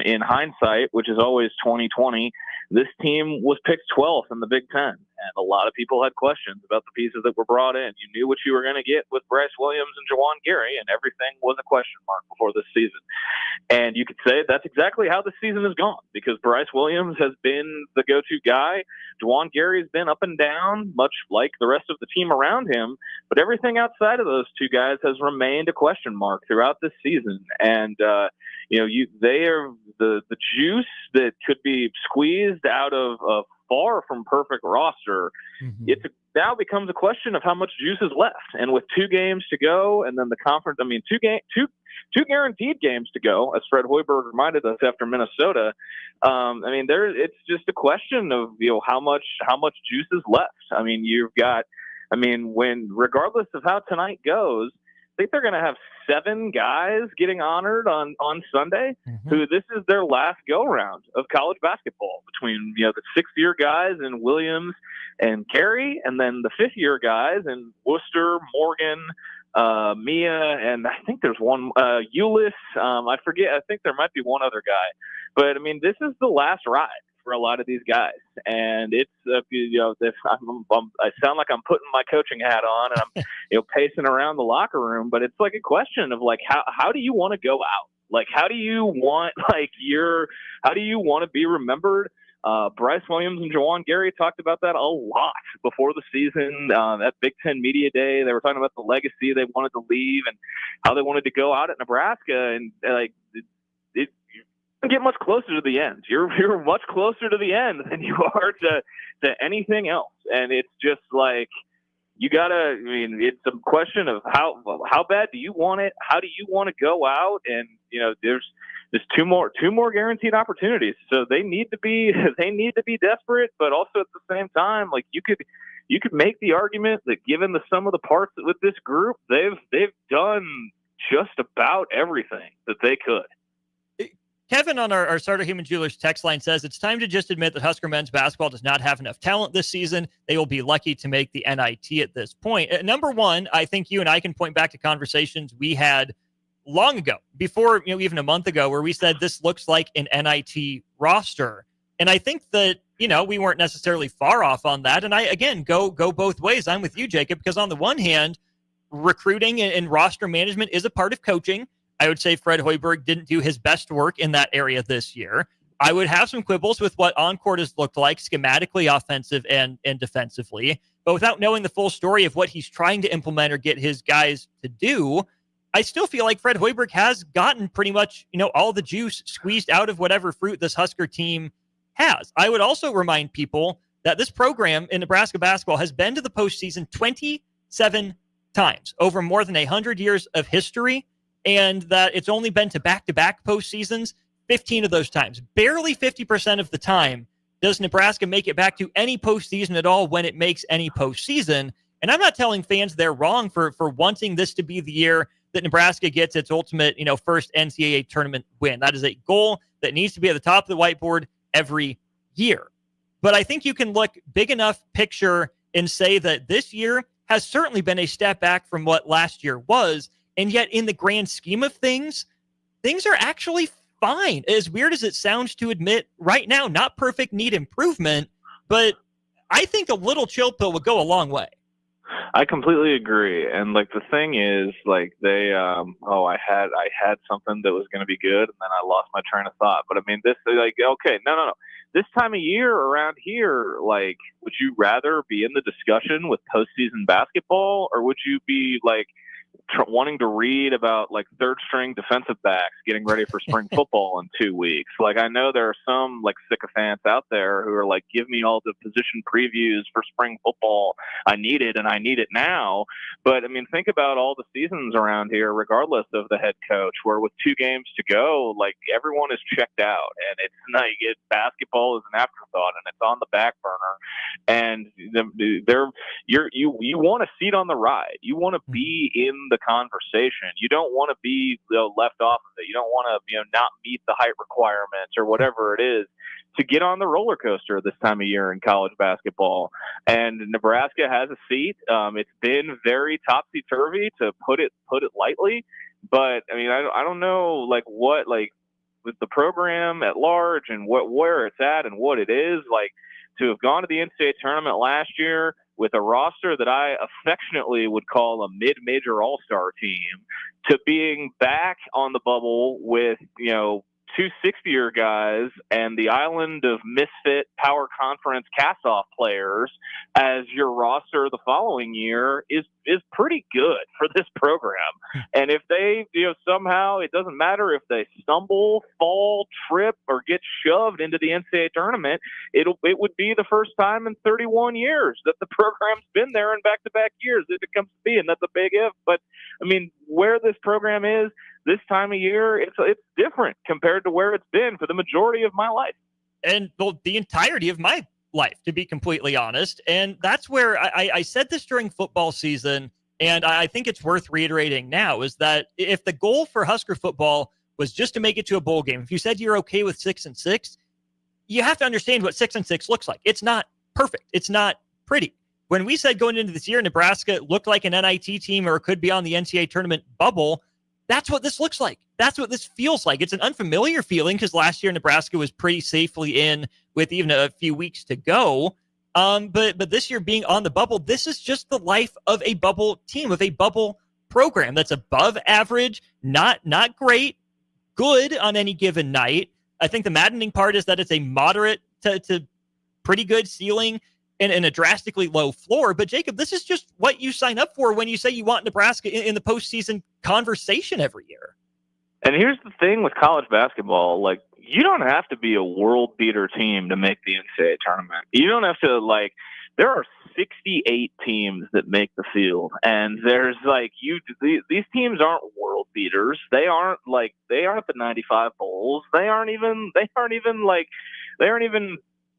In hindsight, which is always 2020, this team was picked 12th in the Big Ten, and a lot of people had questions about the pieces that were brought in. You knew what you were going to get with Bryce Williams and Juwan Gary, and everything was a question mark before this season. And you could say that's exactly how the season has gone, because Bryce Williams has been the go-to guy. Juwan Gary has been up and down, much like the rest of the team around him, but everything outside of those two guys has remained a question mark throughout this season. And they are the juice that could be squeezed out of a far from perfect roster. Mm-hmm. It now becomes a question of how much juice is left. And with 2 games to go, and then the conference, two guaranteed games to go, as Fred Hoiberg reminded us after Minnesota. It's just a question of how much juice is left. Regardless of how tonight goes, I think they're going to have 7 guys getting honored on Sunday, who this is their last go-round of college basketball, between the 6th-year guys in Williams and Carey, and then the 5th-year guys in Worcester, Morgan, Mia, and I think there's one, Ulyss. I forget. I think there might be one other guy. But, this is the last ride for a lot of these guys. And it's, I sound like I'm putting my coaching hat on and I'm, pacing around the locker room, but it's like a question of how do you want to go out? How do you want to be remembered? Bryce Williams and Juwan Gary talked about that a lot before the season. That Big Ten Media Day, they were talking about the legacy they wanted to leave and how they wanted to go out at Nebraska. And it get much closer to the end. You're much closer to the end than you are to anything else. And it's just it's a question of how bad do you want it? How do you want to go out? And there's two more guaranteed opportunities. So they need to be desperate, but also at the same time, you could make the argument that given the sum of the parts with this group, they've done just about everything that they could. Kevin on our Starter Human Jewelers text line says, it's time to just admit that Husker men's basketball does not have enough talent this season. They will be lucky to make the NIT at this point. Number one, I think you and I can point back to conversations we had long ago, before even a month ago, where we said this looks like an NIT roster. And I think that, we weren't necessarily far off on that. And I, again, go both ways. I'm with you, Jacob, because on the one hand, recruiting and roster management is a part of coaching. I would say Fred Hoiberg didn't do his best work in that area this year. I would have some quibbles with what on-court has looked like schematically, offensive and defensively, but without knowing the full story of what he's trying to implement or get his guys to do, I still feel like Fred Hoiberg has gotten pretty much, all the juice squeezed out of whatever fruit this Husker team has. I would also remind people that this program in Nebraska basketball has been to the postseason 27 times over more than 100 years of history, and that it's only been to back-to-back postseasons 15 of those times. Barely 50% of the time does Nebraska make it back to any postseason at all when it makes any postseason. And I'm not telling fans they're wrong for wanting this to be the year that Nebraska gets its ultimate, first NCAA tournament win. That is a goal that needs to be at the top of the whiteboard every year. But I think you can look big enough picture and say that this year has certainly been a step back from what last year was. And yet in the grand scheme of things are actually fine. As weird as it sounds to admit right now, not perfect, need improvement, but I think a little chill pill would go a long way. I completely agree. And the thing is, they I had something that was going to be good, and then I lost my train of thought. But no. This time of year around here, would you rather be in the discussion with postseason basketball, or would you be wanting to read about third string defensive backs getting ready for spring football in 2 weeks? I know there are some sycophants out there who are give me all the position previews for spring football. I need it, and I need it now. But think about all the seasons around here, regardless of the head coach, where with 2 games to go, everyone is checked out, and basketball is an afterthought, and it's on the back burner. And you want a seat on the ride. You want to be in the conversation. You don't want to be left off of it. You don't want to not meet the height requirements or whatever it is to get on the roller coaster this time of year in college basketball. And Nebraska has a seat. It's been very topsy-turvy, to put it lightly. But I mean, I don't know what with the program at large and where it's at and what it is, to have gone to the NCAA tournament last year with a roster that I affectionately would call a mid-major all-star team, to being back on the bubble with, two 60-year guys and the island of misfit power conference cast-off players as your roster the following year is pretty good for this program. And if they, somehow, it doesn't matter if they stumble, fall, trip, or get shoved into the NCAA tournament, it would be the first time in 31 years that the program's been there in back-to-back years if it comes to be, and that's a big if. But, I mean, where this program is this time of year, it's different compared to where it's been for the majority of my life. And the entirety of my life, to be completely honest. And that's where I said this during football season, and I think it's worth reiterating now, is that if the goal for Husker football was just to make it to a bowl game, if you said you're okay with 6-6, you have to understand what 6-6 looks like. It's not perfect. It's not pretty. When we said going into this year, Nebraska looked like an NIT team or could be on the NCAA tournament bubble, that's what this looks like. That's what this feels like. It's an unfamiliar feeling because last year Nebraska was pretty safely in with even a few weeks to go. But this year being on the bubble, this is just the life of a bubble team, of a bubble program that's above average, not great, good on any given night. I think the maddening part is that it's a moderate to pretty good ceiling and a drastically low floor. But Jacob, this is just what you sign up for when you say you want Nebraska in the postseason conversation every year. And here's the thing with college basketball, you don't have to be a world beater team to make the NCAA tournament. You don't have to, there are 68 teams that make the field, and there's these teams aren't world beaters. They aren't the 95 Bulls. They aren't even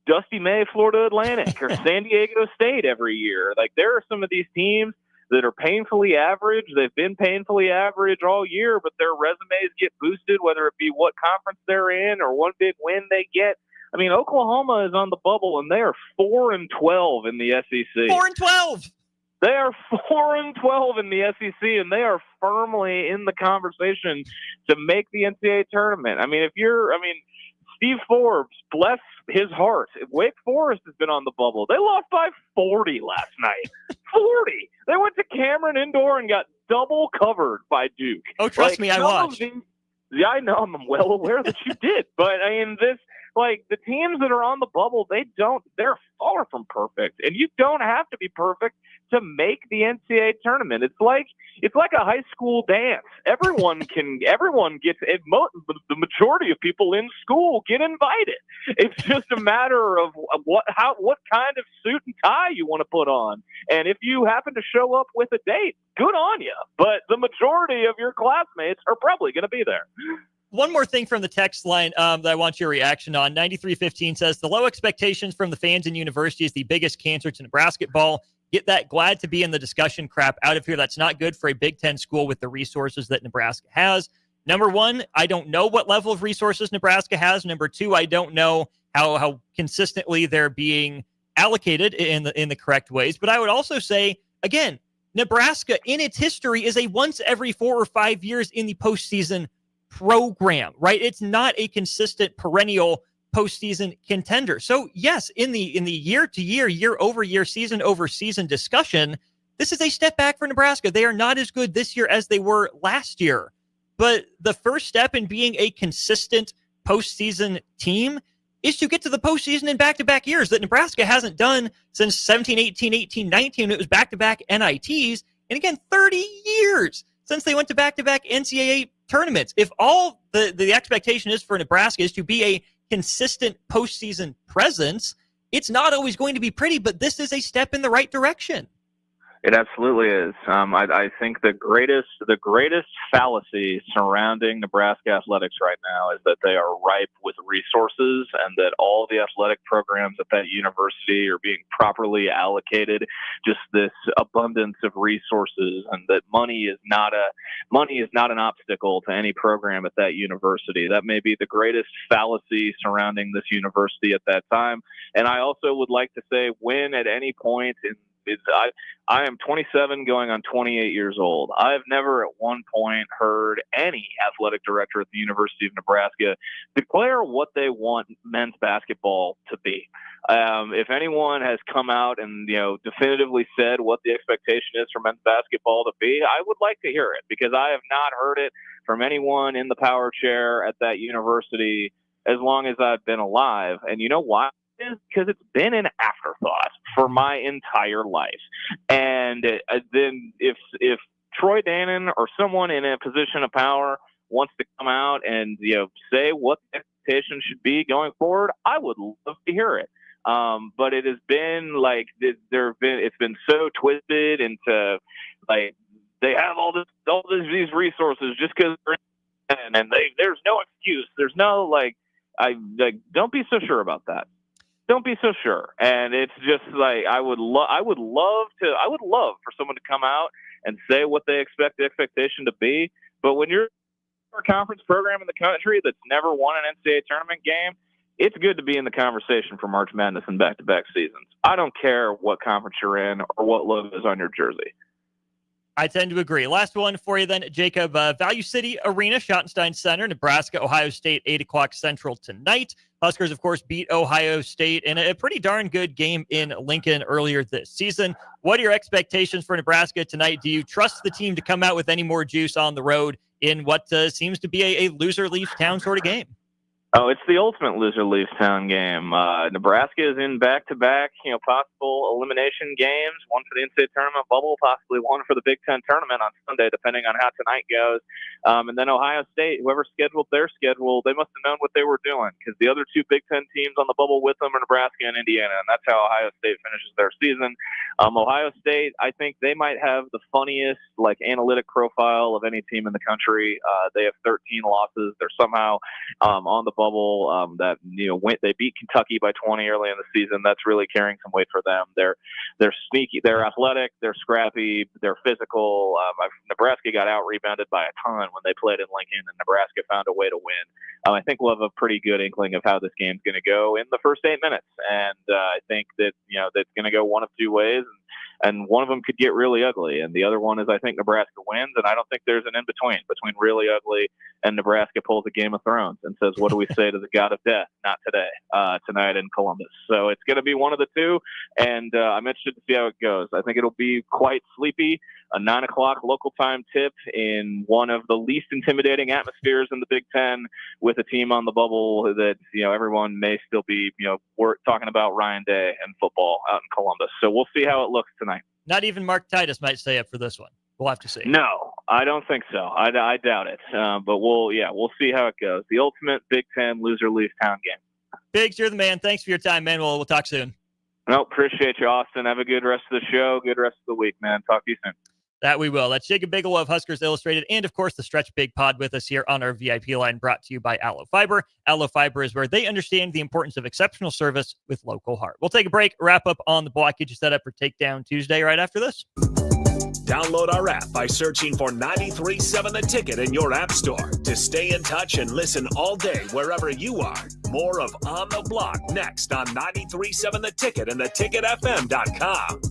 Dusty May, Florida Atlantic, or San Diego State every year. There are some of these teams that are painfully average. They've been painfully average all year, but their resumes get boosted, whether it be what conference they're in or one big win they get. I mean, Oklahoma is on the bubble, and they are 4-12 in the SEC. 4-12. They are 4-12 in the SEC, and they are firmly in the conversation to make the NCAA tournament. Steve Forbes, bless his heart, Wake Forest has been on the bubble. They lost by 40 last night. 40. They went to Cameron Indoor and got double covered by Duke. Oh, trust me, I watched. Yeah, I know. I'm well aware that you did. But I mean, the teams that are on the bubble, they're far from perfect. And you don't have to be perfect to make the NCAA tournament. It's like a high school dance. Everyone gets, the majority of people in school get invited. It's just a matter of what kind of suit and tie you want to put on. And if you happen to show up with a date, good on you. But the majority of your classmates are probably going to be there. One more thing from the text line that I want your reaction on. 9315 says, the low expectations from the fans in university is the biggest cancer to Nebraska ball. Get that glad to be in the discussion crap out of here. That's not good for a Big Ten school with the resources that Nebraska has. Number one, I don't know what level of resources Nebraska has. Number two, I don't know how consistently they're being allocated in the correct ways. But I would also say, again, Nebraska in its history is a once every 4 or 5 years in the postseason program, right? It's not a consistent perennial postseason contender. So yes, in the year to year, year over year, season over season discussion, this is a step back for Nebraska. They are not as good this year as they were last year. But the first step in being a consistent postseason team is to get to the postseason in back-to-back years that Nebraska hasn't done since 17, 18, 18, 19. It was back-to-back NITs. And again, 30 years since they went to back-to-back NCAA tournaments. If all the expectation is for Nebraska is to be a consistent postseason presence, it's not always going to be pretty, but this is a step in the right direction. It absolutely is. I think the greatest fallacy surrounding Nebraska athletics right now is that they are ripe with resources and that all the athletic programs at that university are being properly allocated just this abundance of resources, and that money is not an obstacle to any program at that university. That may be the greatest fallacy surrounding this university at that time. And I also would like to say, when at any point I am 27 going on 28 years old. I've never at one point heard any athletic director at the University of Nebraska declare what they want men's basketball to be. If anyone has come out and definitively said what the expectation is for men's basketball to be, I would like to hear it, because I have not heard it from anyone in the power chair at that university as long as I've been alive. And you know why? Is because it's been an afterthought for my entire life. And then if Troy Dannon or someone in a position of power wants to come out and say what the expectation should be going forward, I would love to hear it. But it has been like it's been so twisted into like they have all these resources just because and there's no excuse. There's no don't be so sure about that. Don't be so sure. And it's just like I would love for someone to come out and say what they expect the expectation to be. But when you're a conference program in the country that's never won an NCAA tournament game, it's good to be in the conversation for March Madness and back-to-back seasons. I don't care what conference you're in or what logo is on your jersey. I tend to agree. Last one for you then, Jacob. Value City Arena, Schottenstein Center, Nebraska, Ohio State, 8 o'clock Central tonight. Huskers, of course, beat Ohio State in a pretty darn good game in Lincoln earlier this season. What are your expectations for Nebraska tonight? Do you trust the team to come out with any more juice on the road in what seems to be a loser leaves town sort of game? Oh, it's the ultimate loser leaves town game. Nebraska is in back-to-back, possible elimination games, one for the NCAA tournament bubble, possibly one for the Big Ten tournament on Sunday, depending on how tonight goes. And then Ohio State, whoever scheduled their schedule, they must have known what they were doing, because the other two Big Ten teams on the bubble with them are Nebraska and Indiana, and that's how Ohio State finishes their season. Ohio State, I think they might have the funniest analytic profile of any team in the country. They have 13 losses. They're somehow on the bubble. They beat Kentucky by 20 early in the season. That's really carrying some weight for them. They're sneaky, they're athletic, they're scrappy, they're physical. Nebraska got out rebounded by a ton when they played in Lincoln, and Nebraska found a way to win. I think we'll have a pretty good inkling of how this game's going to go in the first 8 minutes, and I think that that's going to go one of two ways. And one of them could get really ugly, and the other one is I think Nebraska wins, and I don't think there's an in-between between really ugly and Nebraska pulls a Game of Thrones and says, what do we say to the god of death? Not today, tonight in Columbus. So it's going to be one of the two, and I'm interested to see how it goes. I think it'll be quite sleepy, a 9 o'clock local time tip in one of the least intimidating atmospheres in the Big Ten, with a team on the bubble that, everyone may still be, we're talking about Ryan Day and football out in Columbus. So we'll see how it looks tonight. Not even Mark Titus might stay up for this one. We'll have to see. No, I don't think so. I doubt it. But we'll see how it goes. The ultimate Big Ten loser leaves town game. Biggs, you're the man. Thanks for your time, man. We'll talk soon. No, appreciate you, Austin. Have a good rest of the show. Good rest of the week, man. Talk to you soon. That we will. That's Jacob Bigelow of Huskers Illustrated, and of course the Stretch Big Pod with us here on our VIP line, brought to you by Allo Fiber. Allo Fiber is where they understand the importance of exceptional service with local heart. We'll take a break, wrap up on the block, get you set up for Takedown Tuesday right after this. Download our app by searching for 93.7 The Ticket in your app store to stay in touch and listen all day wherever you are. More of On the Block next on 93.7 The Ticket and theticketfm.com.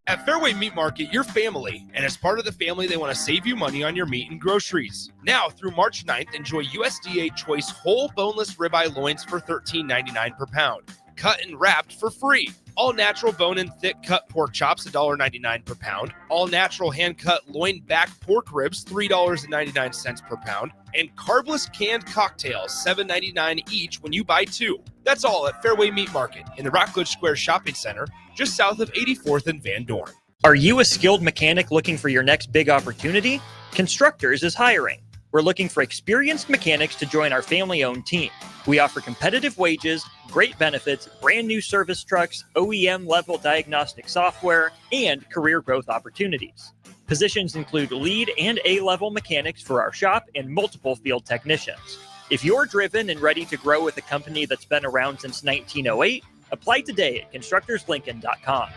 At Fairway Meat Market, you're family, and as part of the family, they want to save you money on your meat and groceries. Now, through March 9th, enjoy USDA Choice whole boneless ribeye loins for $13.99 per pound, cut and wrapped for free. All natural bone and thick cut pork chops, $1.99 per pound. All natural hand cut loin back pork ribs, $3.99 per pound. And carbless canned cocktails, $7.99 each when you buy two. That's all at Fairway Meat Market in the Rockledge Square Shopping Center, just south of 84th and Van Dorn. Are you a skilled mechanic looking for your next big opportunity? Constructors is hiring. We're looking for experienced mechanics to join our family-owned team. We offer competitive wages, great benefits, brand new service trucks, OEM-level diagnostic software, and career growth opportunities. Positions include lead and A-level mechanics for our shop and multiple field technicians. If you're driven and ready to grow with a company that's been around since 1908, apply today at constructorslincoln.com.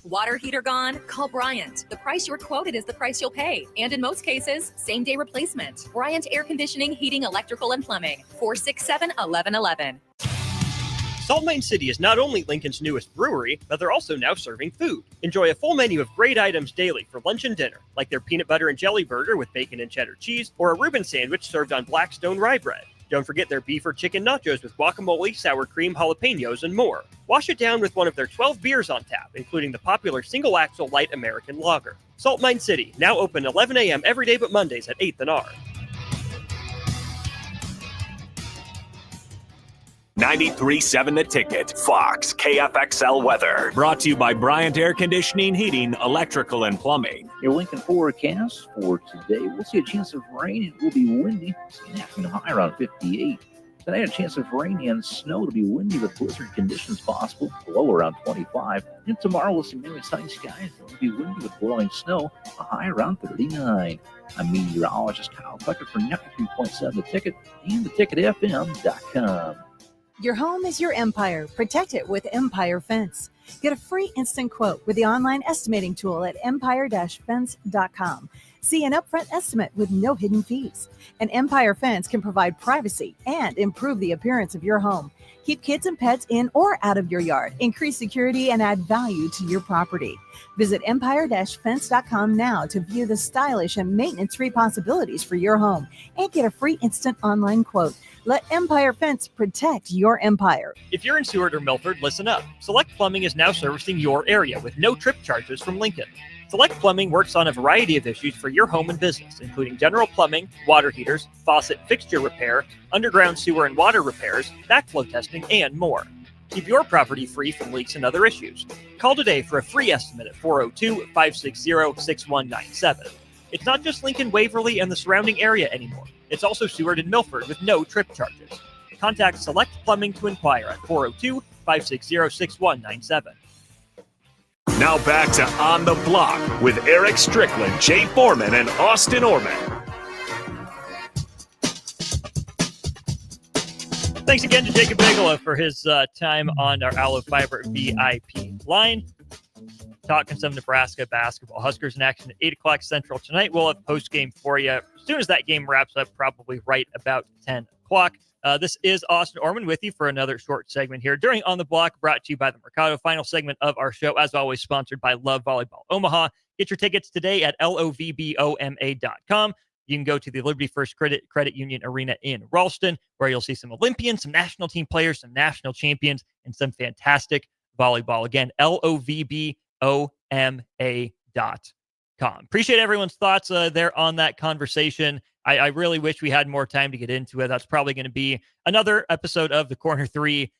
Water heater gone? Call Bryant. The price you're quoted is the price you'll pay. And in most cases, same-day replacement. Bryant Air Conditioning, Heating, Electrical, and Plumbing. 467-1111. Salt Mine City is not only Lincoln's newest brewery, but they're also now serving food. Enjoy a full menu of great items daily for lunch and dinner, like their peanut butter and jelly burger with bacon and cheddar cheese, or a Reuben sandwich served on Blackstone rye bread. Don't forget their beef or chicken nachos with guacamole, sour cream, jalapenos, and more. Wash it down with one of their 12 beers on tap, including the popular Single Axle Light American Lager. Salt Mine City, now open 11 a.m. every day but Mondays at 8th and R. 93.7 The Ticket, Fox, KFXL weather. Brought to you by Bryant Air Conditioning, Heating, Electrical, and Plumbing. Your Lincoln forecast for today, we'll see a chance of rain. It will be windy. It's an afternoon high around 58. Tonight, a chance of rain and snow to be windy with blizzard conditions possible, low around 25. And tomorrow, we'll see mainly sunny skies. It will be windy with blowing snow, a high around 39. I'm meteorologist Kyle Tucker for 93.7 The Ticket and theticketfm.com. Your home is your empire. Protect it with Empire Fence. Get a free instant quote with the online estimating tool at empire-fence.com. See an upfront estimate with no hidden fees. An Empire Fence can provide privacy and improve the appearance of your home. Keep kids and pets in or out of your yard. Increase security and add value to your property. Visit empire-fence.com now to view the stylish and maintenance-free possibilities for your home and get a free instant online quote. Let Empire Fence protect your empire. If you're in Seward or Milford, listen up. Select Plumbing is now servicing your area with no trip charges from Lincoln. Select Plumbing works on a variety of issues for your home and business, including general plumbing, water heaters, faucet fixture repair, underground sewer and water repairs, backflow testing, and more. Keep your property free from leaks and other issues. Call today for a free estimate at 402-560-6197. It's not just Lincoln, Waverly, and the surrounding area anymore. It's also Seward and Milford with no trip charges. Contact Select Plumbing to inquire at 402-560-6197. Now back to On the Block with Eric Strickland, Jay Foreman, and Austin Orman. Thanks again to Jacob Bigelow for his time on our Aloe Fiber VIP line. Talking some Nebraska basketball. Huskers in action at 8 o'clock Central tonight. We'll have post-game for you as soon as that game wraps up, probably right about 10 o'clock. This is Austin Orman with you for another short segment here during On the Block, brought to you by the Mercado. Final segment of our show, as always, sponsored by Love Volleyball Omaha. Get your tickets today at lovboma.com. You can go to the Liberty First Credit Union Arena in Ralston, where you'll see some Olympians, some national team players, some national champions, and some fantastic volleyball. Again, lovboma.com. Appreciate everyone's thoughts there on that conversation. I really wish we had more time to get into it. That's probably going to be another episode of the Corner 3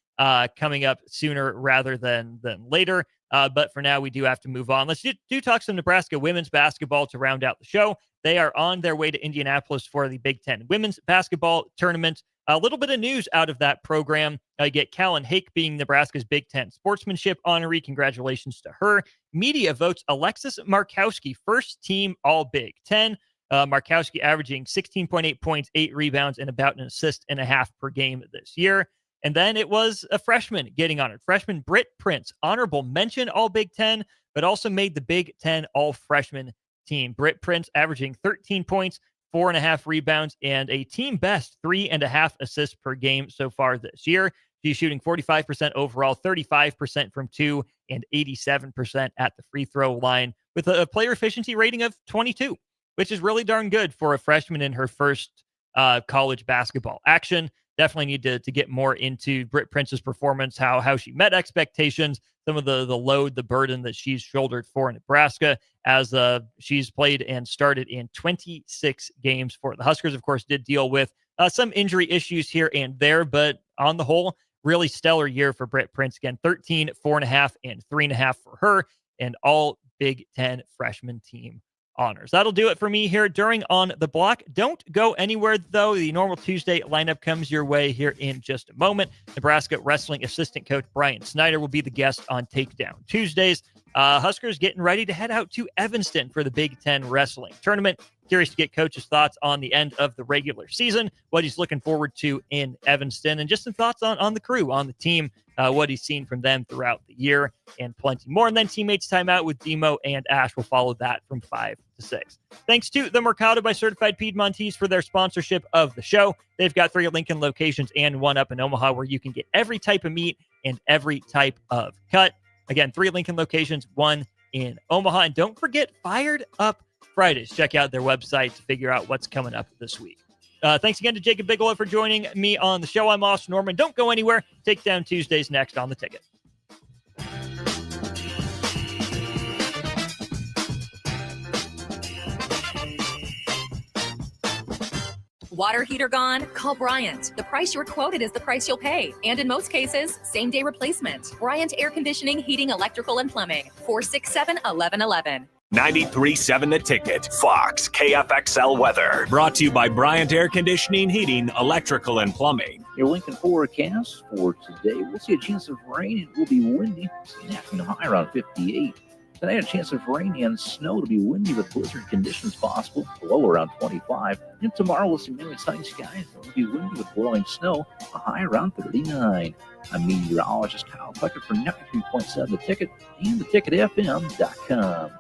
coming up sooner rather than later. But for now, we do have to move on. Let's do talk some Nebraska women's basketball to round out the show. They are on their way to Indianapolis for the Big Ten women's basketball tournament. A little bit of news out of that program. I get Callan Hake being Nebraska's Big Ten sportsmanship honoree. Congratulations to her. Media votes Alexis Markowski first team All Big Ten. Markowski averaging 16.8 points, 8 rebounds, and about an assist and a half per game this year. And then it was a freshman getting honored. Freshman Britt Prince, honorable mention All Big Ten, but also made the Big Ten All Freshman team. Britt Prince averaging 13 points, 4.5 rebounds, and a team best 3.5 assists per game so far this year. She's shooting 45% overall, 35% from 2, and 87% at the free throw line with a player efficiency rating of 22, which is really darn good for a freshman in her first college basketball action. Definitely need to get more into Britt Prince's performance, how she met expectations, some of the load, the burden that she's shouldered for Nebraska as she's played and started in 26 games for the Huskers. Of course, did deal with some injury issues here and there, but on the whole, really stellar year for Britt Prince. Again, 13, 4.5, and 3.5 for her, and all Big Ten freshman team honors. That'll do it for me here during On the Block. Don't go anywhere, though. The normal Tuesday lineup comes your way here in just a moment. Nebraska wrestling assistant coach Brian Snyder will be the guest on Takedown Tuesdays. Huskers getting ready to head out to Evanston for the Big Ten wrestling tournament. Curious to get Coach's thoughts on the end of the regular season, what he's looking forward to in Evanston, and just some thoughts on the crew, on the team, what he's seen from them throughout the year, and plenty more. And then Teammates Timeout with Demo and Ash will follow that from 5 to 6. Thanks to the Mercado by Certified Piedmontese for their sponsorship of the show. They've got 3 Lincoln locations and 1 up in Omaha where you can get every type of meat and every type of cut. Again, 3 Lincoln locations, 1 in Omaha. And don't forget Fired Up Fridays. Check out their website to figure out what's coming up this week. Thanks again to Jacob Bigelow for joining me on the show. I'm Austin Norman. Don't go anywhere. Takedown Tuesdays next on The Ticket. Water heater gone? Call Bryant. The price you're quoted is the price you'll pay. And in most cases, same-day replacement. Bryant Air Conditioning, Heating, Electrical, and Plumbing. 467-1111. 93.7 The Ticket, Fox, KFXL weather. Brought to you by Bryant Air Conditioning, Heating, Electrical, and Plumbing. Your Lincoln forecast for today, we'll see a chance of rain. It will be windy. See an afternoon high around 58. Tonight, a chance of rain and snow to be windy with blizzard conditions possible, low around 25. And tomorrow, we'll see mainly sunny skies. It will be windy with blowing snow, a high around 39. I'm meteorologist Kyle Tucker for 93.7 The Ticket and theticketfm.com.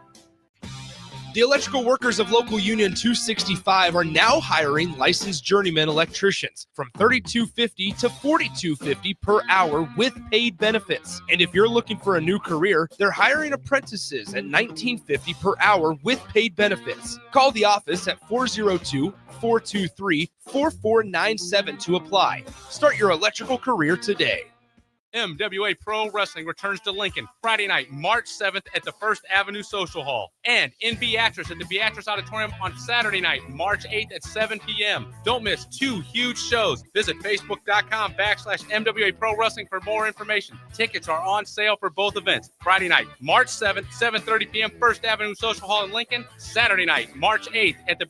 The electrical workers of Local Union 265 are now hiring licensed journeyman electricians from $32.50 to $42.50 per hour with paid benefits. And if you're looking for a new career, they're hiring apprentices at $19.50 per hour with paid benefits. Call the office at 402-423-4497 to apply. Start your electrical career today. MWA Pro Wrestling returns to Lincoln Friday night, March 7th at the First Avenue Social Hall. And in Beatrice at the Beatrice Auditorium on Saturday night, March 8th at 7 p.m. Don't miss 2 huge shows. Visit Facebook.com/MWA Pro Wrestling for more information. Tickets are on sale for both events. Friday night, March 7th, 7:30 p.m. First Avenue Social Hall in Lincoln. Saturday night, March 8th at the